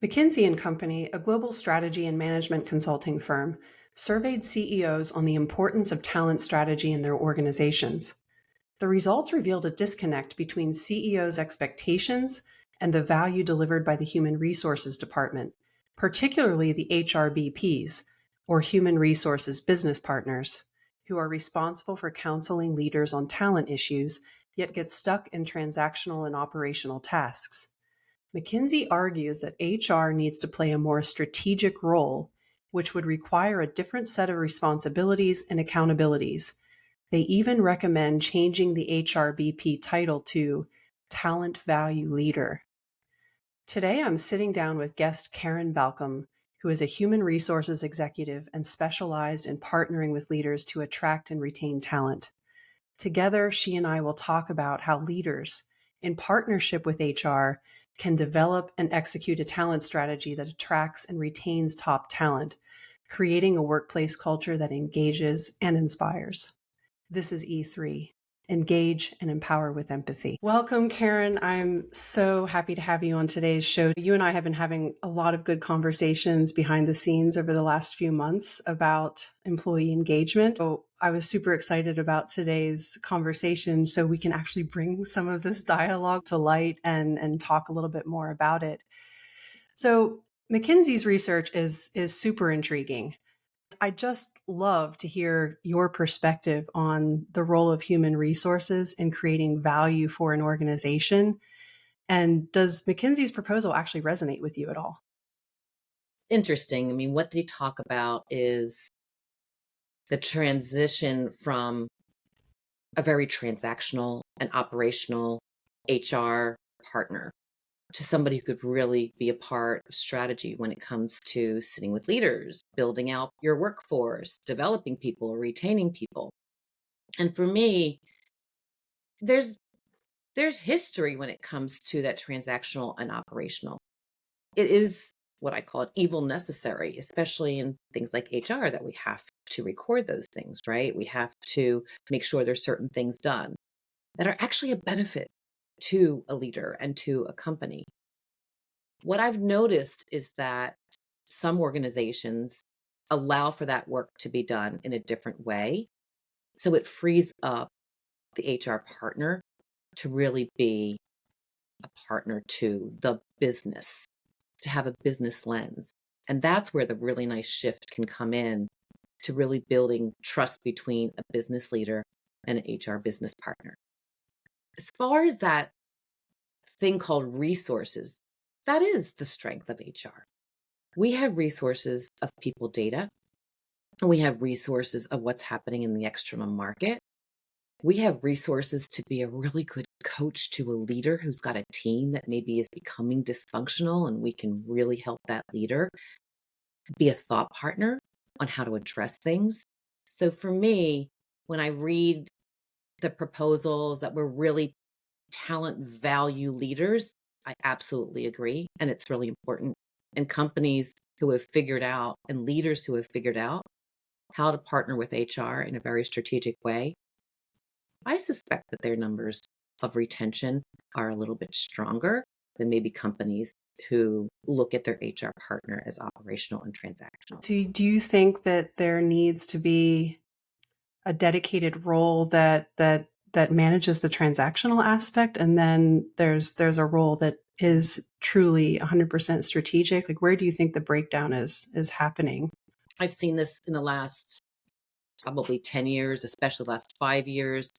McKinsey and Company, a global strategy and management consulting firm, surveyed CEOs on the importance of talent strategy in their organizations. The results revealed a disconnect between CEOs' expectations and the value delivered by the Human Resources Department, particularly the HRBPs, or Human Resources Business Partners, who are responsible for counseling leaders on talent issues, yet get stuck in transactional and operational tasks. McKinsey argues that HR needs to play a more strategic role, which would require a different set of responsibilities and accountabilities. They even recommend changing the HRBP title to Talent Value Leader. Today, I'm sitting down with guest Karen Balcom, who is a human resources executive and specialized in partnering with leaders to attract and retain talent. Together, she and I will talk about how leaders, in partnership with HR, can develop and execute a talent strategy that attracts and retains top talent, creating a workplace culture that engages and inspires. This is E3. Engage and empower with empathy. Welcome, Karen. I'm so happy to have you on today's show. You and I have been having a lot of good conversations behind the scenes over the last few months about employee engagement. So I was super excited about today's conversation so we can actually bring some of this dialogue to light and talk a little bit more about it. So McKinsey's research is super intriguing. I just love to hear your perspective on the role of human resources in creating value for an organization. And does McKinsey's proposal actually resonate with you at all? It's interesting. I mean, what they talk about is the transition from a very transactional and operational HR partner to somebody who could really be a part of strategy when it comes to sitting with leaders, building out your workforce, developing people, retaining people. And for me, there's there's history when it comes to that transactional and operational. It is what I call it evil necessary, especially in things like HR, that we have to record those things, right? We have to make sure there's certain things done that are actually a benefit to a leader and to a company. What I've noticed is that some organizations allow for that work to be done in a different way. So it frees up the HR partner to really be a partner to the business, to have a business lens. And that's where the really nice shift can come in to really building trust between a business leader and an HR business partner. As far as that thing called resources, that is the strength of HR. We have resources of people data, and we have resources of what's happening in the external market. We have resources to be a really good coach to a leader who's got a team that maybe is becoming dysfunctional, and we can really help that leader be a thought partner on how to address things. So for me, when I read the proposals that we're really talent value leaders, I absolutely agree. And it's really important. And companies who have figured out and leaders who have figured out how to partner with HR in a very strategic way, I suspect that their numbers of retention are a little bit stronger than maybe companies who look at their HR partner as operational and transactional. So do you think that there needs to be a dedicated role that manages the transactional aspect, and then there's a role that is truly 100% strategic? Like, where do you think the breakdown is happening? I've seen this in the last probably 10 years, especially the last 5 years,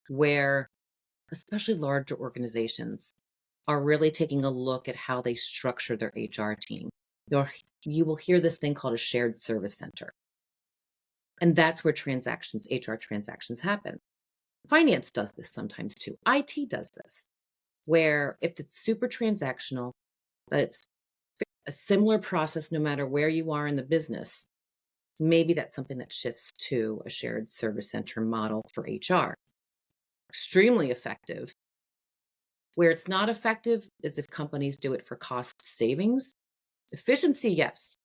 where especially larger organizations are really taking a look at how they structure their HR team. You will hear this thing called a shared service center. And that's where HR transactions happen. Finance does this sometimes too. IT does this, where if it's super transactional, that it's a similar process no matter where you are in the business, maybe that's something that shifts to a shared service center model for HR. Extremely effective. Where it's not effective is if companies do it for cost savings. Efficiency, yes.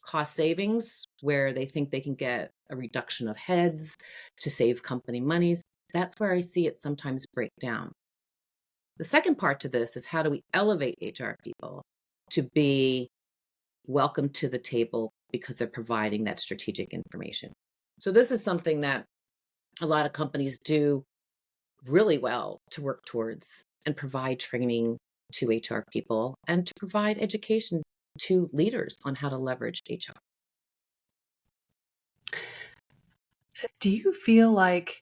Cost savings, where they think they can get a reduction of heads to save company monies. That's where I see it sometimes break down. The second part to this is, how do we elevate HR people to be welcome to the table because they're providing that strategic information. So this is something that a lot of companies do really well to work towards and provide training to HR people and to provide education to leaders on how to leverage HR. Do you feel like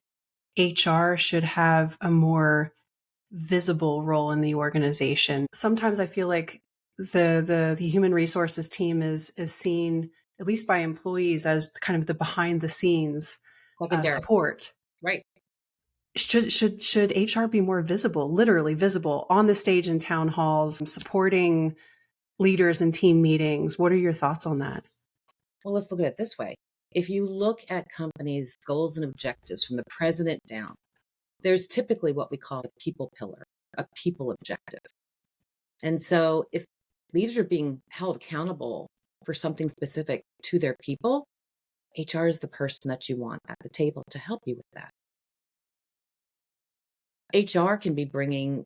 HR should have a more visible role in the organization? Sometimes I feel like the human resources team is seen, at least by employees, as kind of the behind the scenes Secondary, support. right? Should HR be more visible, literally visible, on the stage in town halls, supporting leaders in team meetings? What are your thoughts on that? Well, let's look at it this way. If you look at companies' goals and objectives from the president down, there's typically what we call a people pillar, a people objective. And so if leaders are being held accountable for something specific to their people, HR is the person that you want at the table to help you with that. HR can be bringing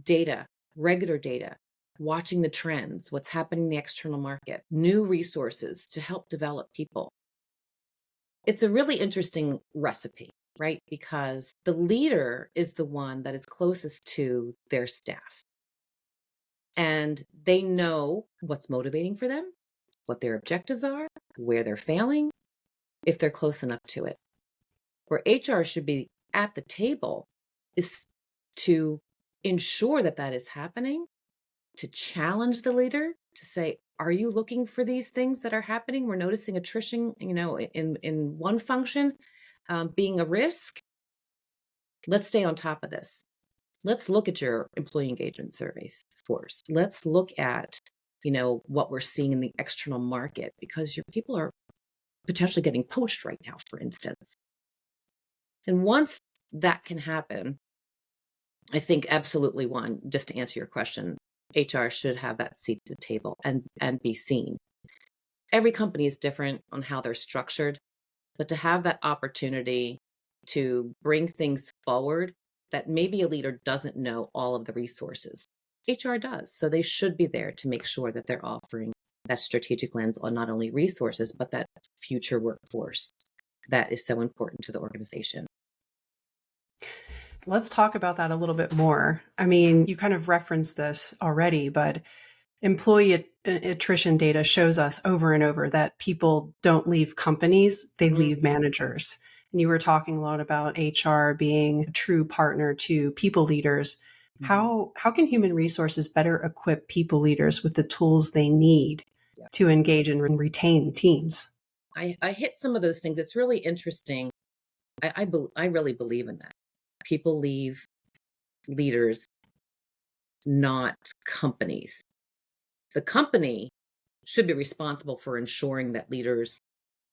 data, regular data, watching the trends, what's happening in the external market, new resources to help develop people. It's a really interesting recipe, right? Because the leader is the one that is closest to their staff. And they know what's motivating for them, what their objectives are, where they're failing, if they're close enough to it. Where HR should be at the table is to ensure that that is happening, to challenge the leader, to say, are you looking for these things that are happening? We're noticing attrition, in one function being a risk. Let's stay on top of this. Let's look at your employee engagement surveys scores. Let's look at, what we're seeing in the external market, because your people are potentially getting poached right now, for instance. And once that can happen, I think absolutely just to answer your question, HR should have that seat at the table and be seen. Every company is different on how they're structured, but to have that opportunity to bring things forward that maybe a leader doesn't know all of the resources, HR does. So they should be there to make sure that they're offering that strategic lens on not only resources, but that future workforce that is so important to the organization. Let's talk about that a little bit more. I mean, you kind of referenced this already, but employee attrition data shows us over and over that people don't leave companies, they leave managers. And you were talking a lot about HR being a true partner to people leaders. How can human resources better equip people leaders with the tools they need to engage and retain teams? I hit some of those things. It's really interesting. I really believe in that. People leave leaders, not companies. The company should be responsible for ensuring that leaders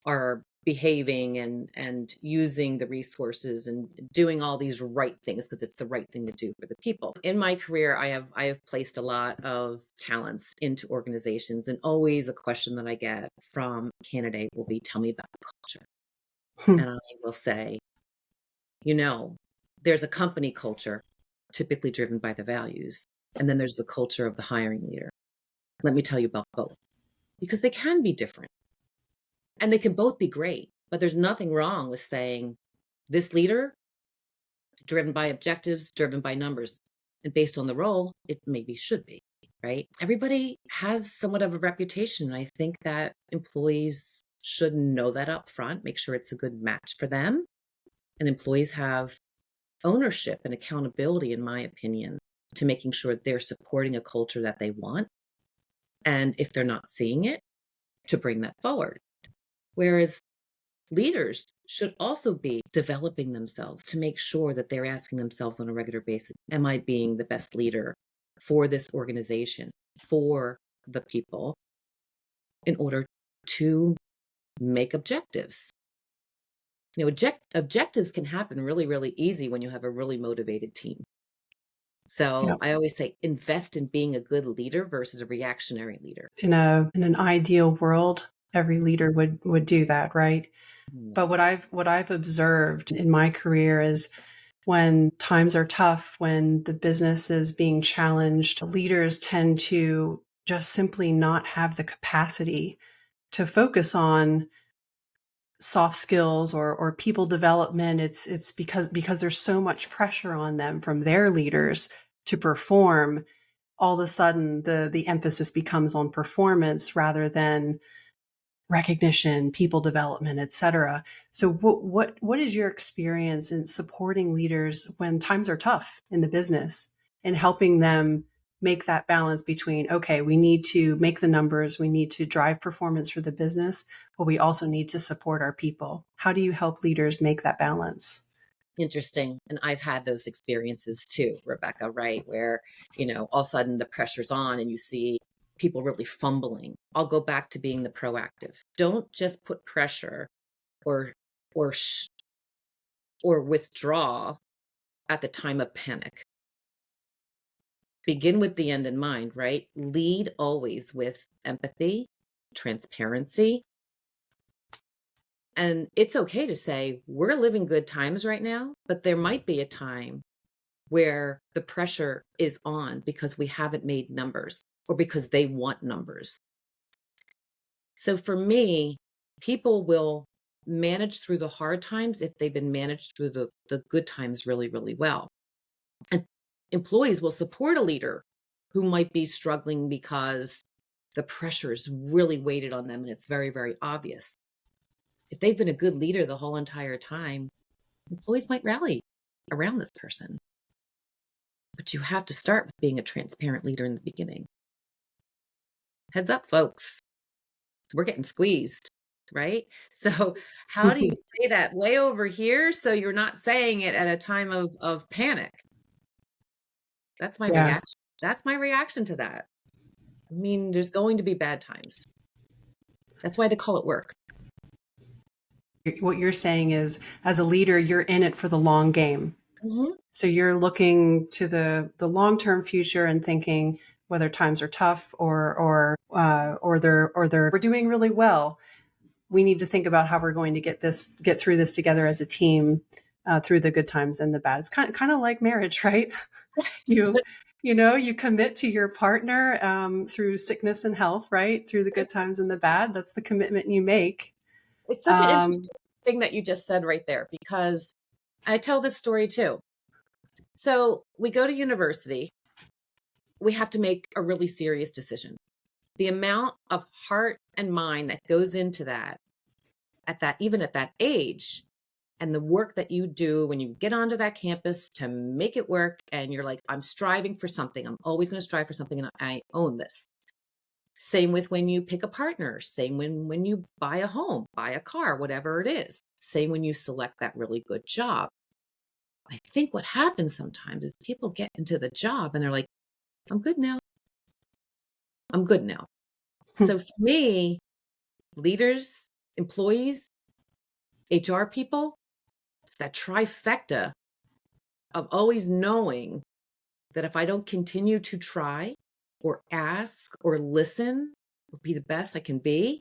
are behaving and using the resources and doing all these right things because it's the right thing to do for the people. In my career, I have placed a lot of talents into organizations, and always a question that I get from a candidate will be, tell me about the culture. And I will say, there's a company culture typically driven by the values, and then there's the culture of the hiring leader. Let me tell you about both, because they can be different and they can both be great, but there's nothing wrong with saying this leader driven by objectives, driven by numbers, and based on the role, it maybe should be, right? Everybody has somewhat of a reputation. And I think that employees should know that up front, make sure it's a good match for them. And employees have ownership and accountability, in my opinion, to making sure they're supporting a culture that they want. And if they're not seeing it, to bring that forward. Whereas leaders should also be developing themselves to make sure that they're asking themselves on a regular basis, am I being the best leader for this organization, for the people, in order to make objectives? Objectives can happen really, really easy when you have a really motivated team. So I always say invest in being a good leader versus a reactionary leader. In an ideal world, every leader would do that, right? No. But what I've observed in my career is when times are tough, when the business is being challenged, leaders tend to just simply not have the capacity to focus on soft skills or people development. It's because there's so much pressure on them from their leaders to perform. All of a sudden, the emphasis becomes on performance rather than recognition, people development, et cetera. So what is your experience in supporting leaders when times are tough in the business and helping them make that balance between, okay, we need to make the numbers, we need to drive performance for the business, but we also need to support our people. How do you help leaders make that balance? Interesting. And I've had those experiences too, Rebecca, right? Where, all of a sudden the pressure's on and you see people really fumbling. I'll go back to being the proactive. Don't just put pressure or or sh- or withdraw at the time of panic. Begin with the end in mind, right? Lead always with empathy, transparency, and it's okay to say we're living good times right now, but there might be a time where the pressure is on because we haven't made numbers or because they want numbers. So for me, people will manage through the hard times if they've been managed through the good times really, really well. And employees will support a leader who might be struggling because the pressure is really weighted on them and it's very, very obvious. If they've been a good leader the whole entire time, employees might rally around this person. But you have to start with being a transparent leader in the beginning. Heads up, folks, we're getting squeezed, right? So, how do you say that way over here so you're not saying it at a time of panic? That's my Yeah. reaction. That's my reaction to that. I mean, there's going to be bad times. That's why they call it work. What you're saying is, as a leader, you're in it for the long game. Mhm. So you're looking to the long-term future and thinking whether times are tough or we're doing really well. We need to think about how we're going to get through this together as a team, through the good times and the bad. It's kind of like marriage, right? you you commit to your partner, through sickness and health, right? Through the good It's times and the bad. That's the commitment you make. it's such an Um, interesting thing that you just said right there because I tell this story too. So, we go to university, we have to make a really serious decision. The amount of heart and mind that goes into that even at that age, and the work that you do when you get onto that campus to make it work, and you're like, I'm striving for something, I'm always going to strive for something, and I own this. Same with when you pick a partner, same when you buy a home, buy a car, whatever it is, same when you select that really good job. I think what happens sometimes is people get into the job and they're like, I'm good now, I'm good now. So for me, leaders, employees, HR people, it's that trifecta of always knowing that if I don't continue to try or ask or listen or be the best I can be,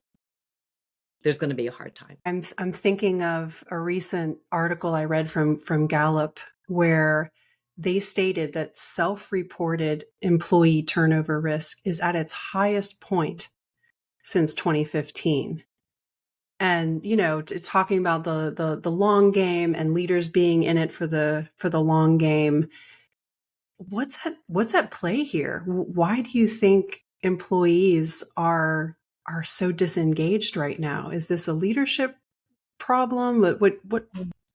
there's going to be a hard time. I'm thinking of a recent article I read from Gallup where they stated that self-reported employee turnover risk is at its highest point since 2015. And talking about the long game and leaders being in it for the long game, what's at play here? Why do you think employees are so disengaged right now? Is this a leadership problem?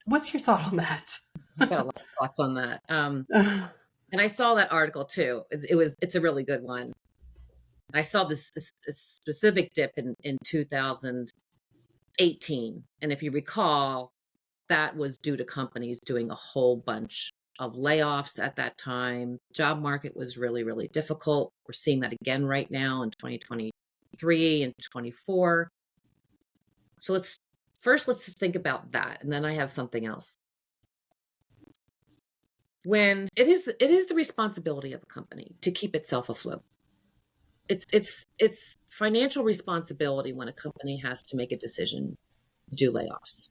What's your thought on that? I've got a lot of thoughts on that. And I saw that article too. It's a really good one. I saw this specific dip in 2018, and if you recall, that was due to companies doing a whole bunch of layoffs at that time. Job market was really, really difficult. We're seeing that again right now in 2023 and 24. So let's think about that, and then I have something else. When it is the responsibility of a company to keep itself afloat. It's financial responsibility when a company has to make a decision to do layoffs.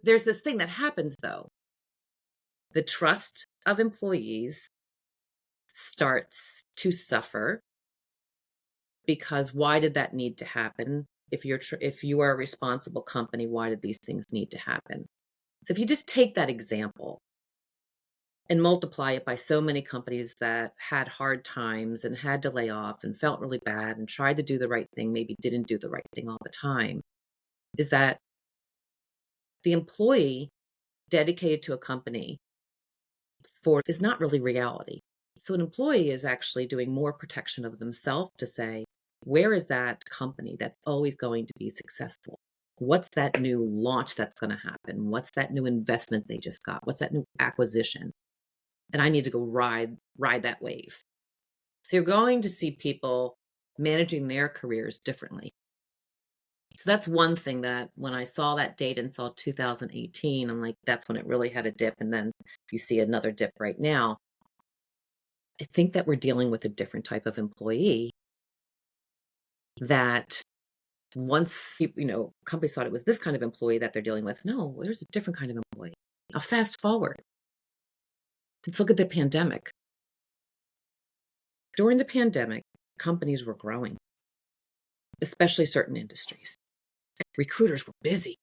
There's this thing that happens though. The trust of employees starts to suffer because why did that need to happen? If you are a responsible company, why did these things need to happen? So if you just take that example and multiply it by so many companies that had hard times and had to lay off and felt really bad and tried to do the right thing, maybe didn't do the right thing all the time, is that the employee dedicated to a company for is not really reality. So an employee is actually doing more protection of themselves to say, where is that company that's always going to be successful? What's that new launch that's going to happen? What's that new investment they just got? What's that new acquisition? And I need to go ride that wave. So you're going to see people managing their careers differently. So that's one thing that when I saw that date and saw 2018, I'm like, that's when it really had a dip. And then you see another dip right now. I think that we're dealing with a different type of employee that once, companies thought it was this kind of employee that they're dealing with. No, there's a different kind of employee. Now fast forward. Let's look at the pandemic. During the pandemic, companies were growing, especially certain industries. Recruiters were busy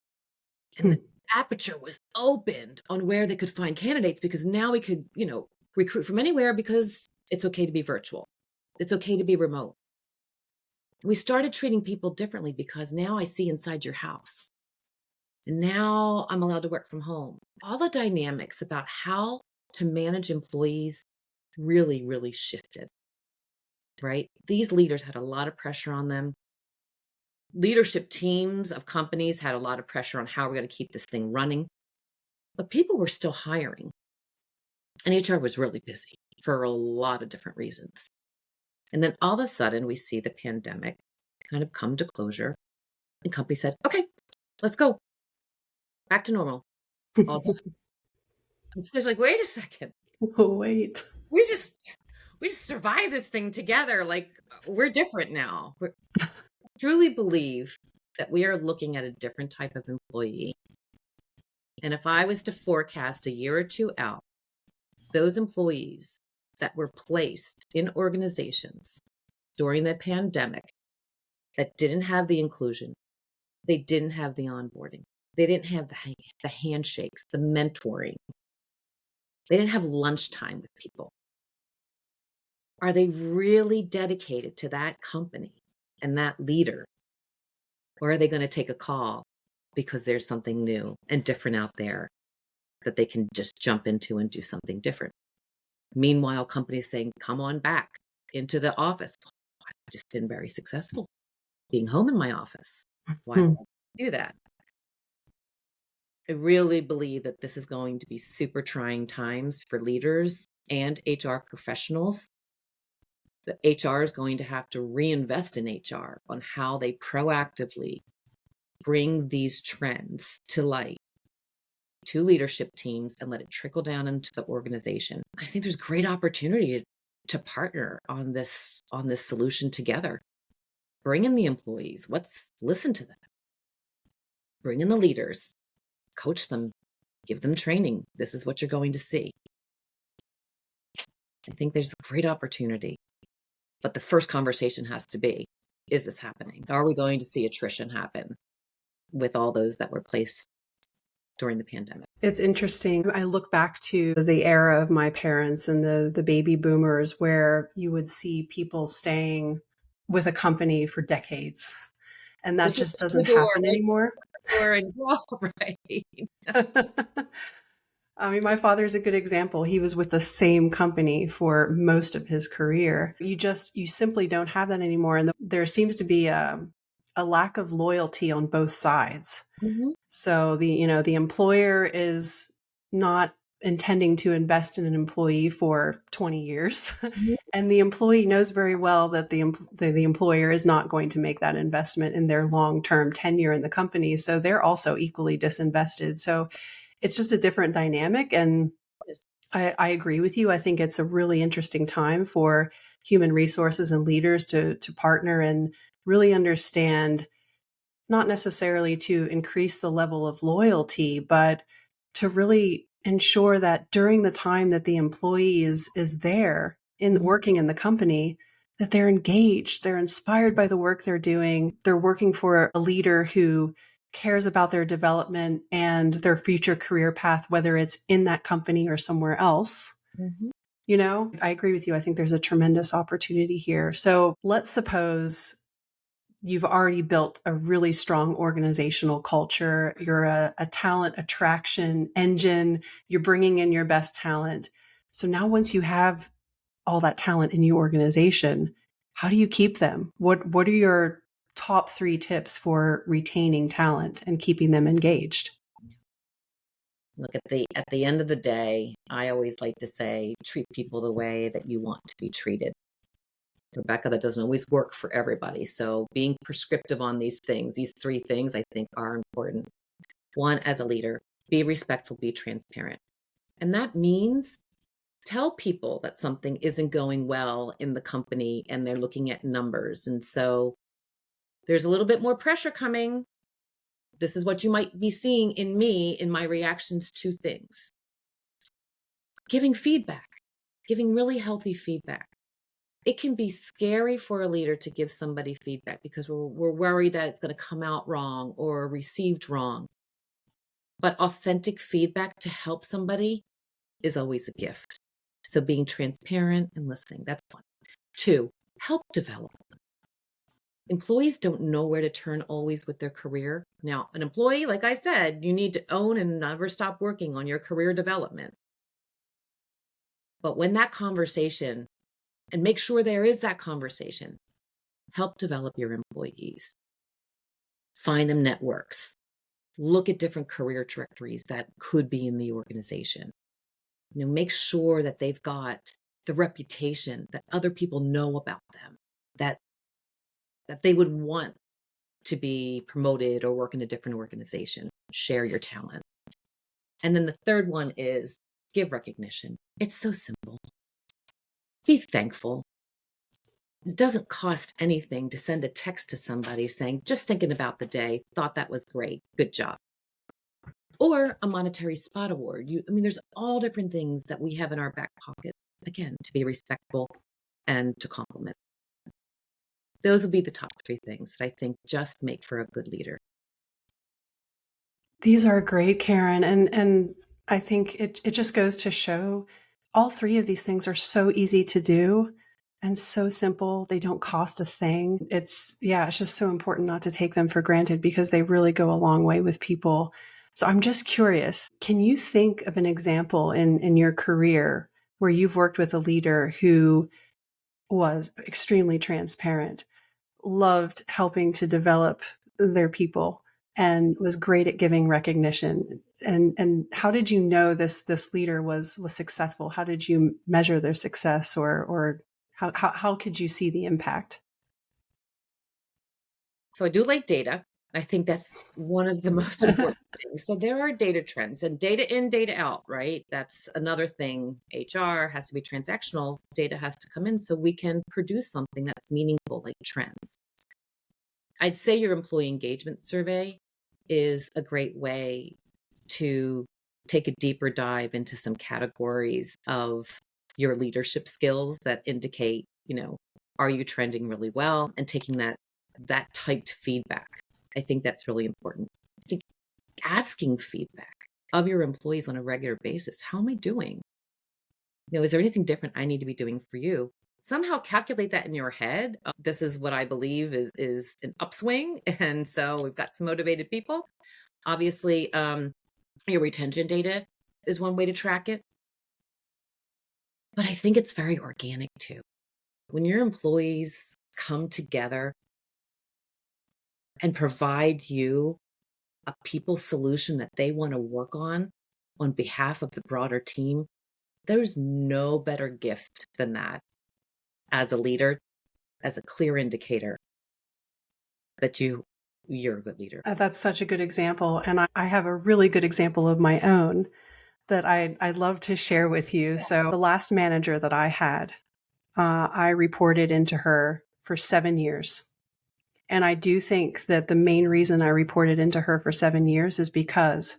and the aperture was opened on where they could find candidates because now we could, recruit from anywhere because it's okay to be virtual. It's okay to be remote. We started treating people differently because now I see inside your house. And now I'm allowed to work from home. All the dynamics about how to manage employees really, really shifted, right? These leaders had a lot of pressure on them. Leadership teams of companies had a lot of pressure on how we're going to keep this thing running. But people were still hiring. And HR was really busy for a lot of different reasons. And then all of a sudden, we see the pandemic kind of come to closure. And companies said, okay, let's go back to normal. All done. And there's like, wait a second. Oh, wait. We just survived this thing together. Like, we're different now. I truly believe that we are looking at a different type of employee. And if I was to forecast a year or two out, those employees that were placed in organizations during the pandemic that didn't have the inclusion, they didn't have the onboarding, they didn't have the handshakes, the mentoring, they didn't have lunchtime with people. Are they really dedicated to that company and that leader? Or are they going to take a call because there's something new and different out there that they can just jump into and do something different? Meanwhile, companies saying, come on back into the office. I've just been very successful being home in my office. Why would I do that? I really believe that this is going to be super trying times for leaders and HR professionals. The HR is going to have to reinvest in HR on how they proactively bring these trends to light to leadership teams and let it trickle down into the organization. I think there's great opportunity to partner on this solution together. Bring in the employees. Listen to them. Bring in the leaders. Coach them. Give them training. This is what you're going to see. I think there's a great opportunity. But the first conversation has to be, is this happening? Are we going to see attrition happen with all those that were placed during the pandemic? It's interesting. I look back to the era of my parents and the baby boomers where you would see people staying with a company for decades. And that just doesn't happen anymore. Right. I mean, my father's a good example. He was with the same company for most of his career. You simply don't have that anymore. And there seems to be a lack of loyalty on both sides. Mm-hmm. So the employer is not intending to invest in an employee for 20 years. Mm-hmm. And the employee knows very well that the employer is not going to make that investment in their long-term tenure in the company. So they're also equally disinvested. So it's just a different dynamic. And I agree with you. I think it's a really interesting time for human resources and leaders to partner and really understand, not necessarily to increase the level of loyalty, but to really ensure that during the time that the employee is there in working in the company, that they're engaged, they're inspired by the work they're doing, they're working for a leader who cares about their development and their future career path, whether it's in that company or somewhere else. Mhm. I agree with you. I think there's a tremendous opportunity here. So let's suppose you've already built a really strong organizational culture. You're a talent attraction engine. You're bringing in your best talent. So now, once you have all that talent in your organization, how do you keep them? What are your top 3 tips for retaining talent and keeping them engaged? Look, at the end of the day, I always like to say, treat people the way that you want to be treated. Rebecca, that doesn't always work for everybody. So being prescriptive on these things, these 3 things I think are important. One, as a leader, be respectful, be transparent. And that means tell people that something isn't going well in the company and they're looking at numbers. And so there's a little bit more pressure coming. This is what you might be seeing in me in my reactions to things. Giving feedback, giving really healthy feedback. It can be scary for a leader to give somebody feedback because we're worried that it's going to come out wrong or received wrong. But authentic feedback to help somebody is always a gift. So being transparent and listening, that's one. 2, help develop them. Employees don't know where to turn always with their career. Now, an employee, like I said, you need to own and never stop working on your career development. But when that conversation, and make sure there is that conversation, help develop your employees. Find them networks. Look at different career trajectories that could be in the organization. Make sure that they've got the reputation that other people know about them, that they would want to be promoted or work in a different organization. Share your talent. And then the third one is give recognition. It's so simple. Be thankful. It doesn't cost anything to send a text to somebody saying, just thinking about the day, thought that was great, good job. Or a monetary spot award. There's all different things that we have in our back pocket, again, to be respectful and to compliment. Those would be the top 3 things that I think just make for a good leader. These are great, Karen. And I think it just goes to show all 3 of these things are so easy to do and so simple. They don't cost a thing. It's just so important not to take them for granted because they really go a long way with people. So I'm just curious, can you think of an example in your career where you've worked with a leader who was extremely transparent, loved helping to develop their people, and was great at giving recognition? And how did you know this leader was successful? How did you measure their success, or how could you see the impact? So I do like data. I think that's one of the most important things. So there are data trends and data in, data out, right? That's another thing. HR has to be transactional. Data has to come in so we can produce something that's meaningful, like trends. I'd say your employee engagement survey is a great way to take a deeper dive into some categories of your leadership skills that indicate, are you trending really well, and taking that typed feedback. I think that's really important. I think asking feedback of your employees on a regular basis. How am I doing? Is there anything different I need to be doing for you? Somehow calculate that in your head. This is what I believe is an upswing. And so we've got some motivated people. Obviously, your retention data is one way to track it. But I think it's very organic too. When your employees come together and provide you a people solution that they want to work on behalf of the broader team, there's no better gift than that as a leader, as a clear indicator that you're a good leader. That's such a good example. And I have a really good example of my own that I'd love to share with you. So the last manager that I had, I reported into her for 7 years. And I do think that the main reason I reported into her for 7 years is because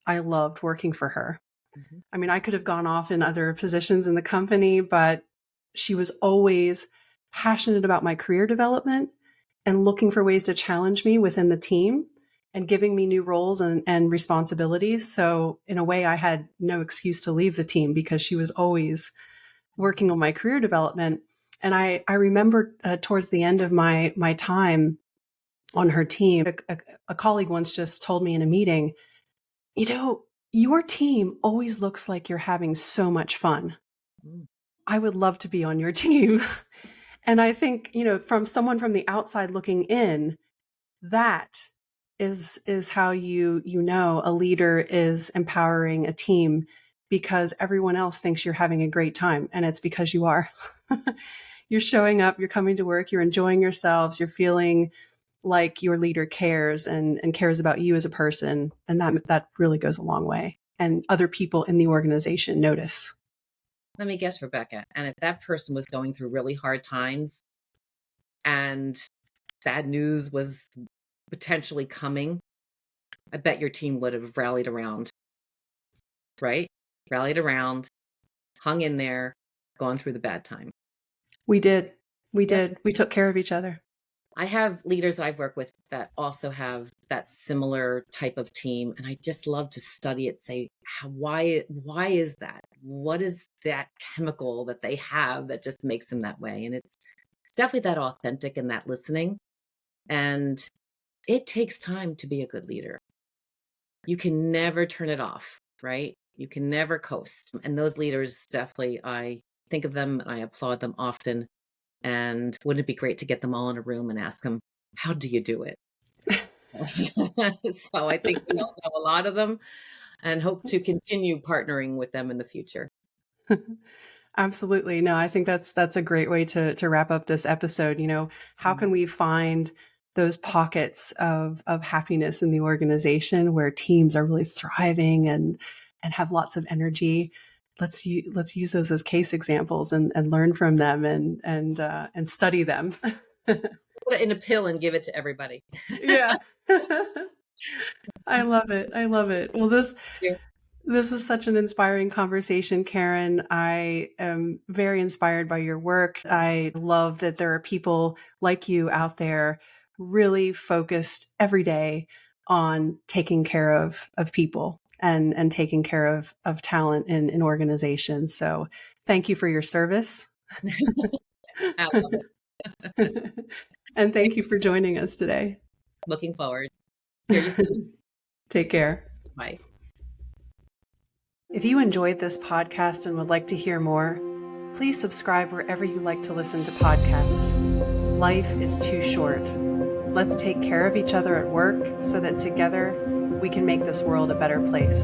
I loved working for her. Mhm. I mean, I could have gone off in other positions in the company, but she was always passionate about my career development and looking for ways to challenge me within the team and giving me new roles and responsibilities. So in a way, I had no excuse to leave the team because she was always working on my career development. And I remember towards the end of my time on her team, a colleague once just told me in a meeting, you know, your team always looks like you're having so much fun. Mm. I would love to be on your team. And I think, from someone from the outside looking in, that is how a leader is empowering a team, because everyone else thinks you're having a great time, and it's because you are. You're showing up, you're coming to work, you're enjoying yourselves, you're feeling like your leader cares and cares about you as a person, and that really goes a long way. And other people in the organization notice. Let me guess, Rebecca. And if that person was going through really hard times and bad news was potentially coming, I bet your team would have rallied around, right? Rallied around, hung in there, gone through the bad time. We did. We Yep. did. We took care of each other. I have leaders that I've worked with that also have that similar type of team, and I just love to study it. Say, why is that? What is that chemical that they have that just makes them that way? And it's definitely that authentic and that listening. And it takes time to be a good leader. You can never turn it off, right? You can never coast. And those leaders, definitely, I think of them and I applaud them often. And wouldn't it be great to get them all in a room and ask them, how do you do it? So I think we all know a lot of them and hope to continue partnering with them in the future. Absolutely. No, I think that's a great way to wrap up this episode. How can we find those pockets of happiness in the organization where teams are really thriving and have lots of energy? Let's use those as case examples and learn from them and study them. Put it in a pill and give it to everybody. Yeah. I love it. I love it. Well, this was such an inspiring conversation, Karen. I am very inspired by your work. I love that there are people like you out there really focused every day on taking care of people and taking care of talent in organizations. So thank you for your service. I love it. And thank you for joining us today. Looking forward. Hear you soon. Take care. Bye. If you enjoyed this podcast and would like to hear more, please subscribe wherever you like to listen to podcasts. Life is too short. Let's take care of each other at work so that together we can make this world a better place.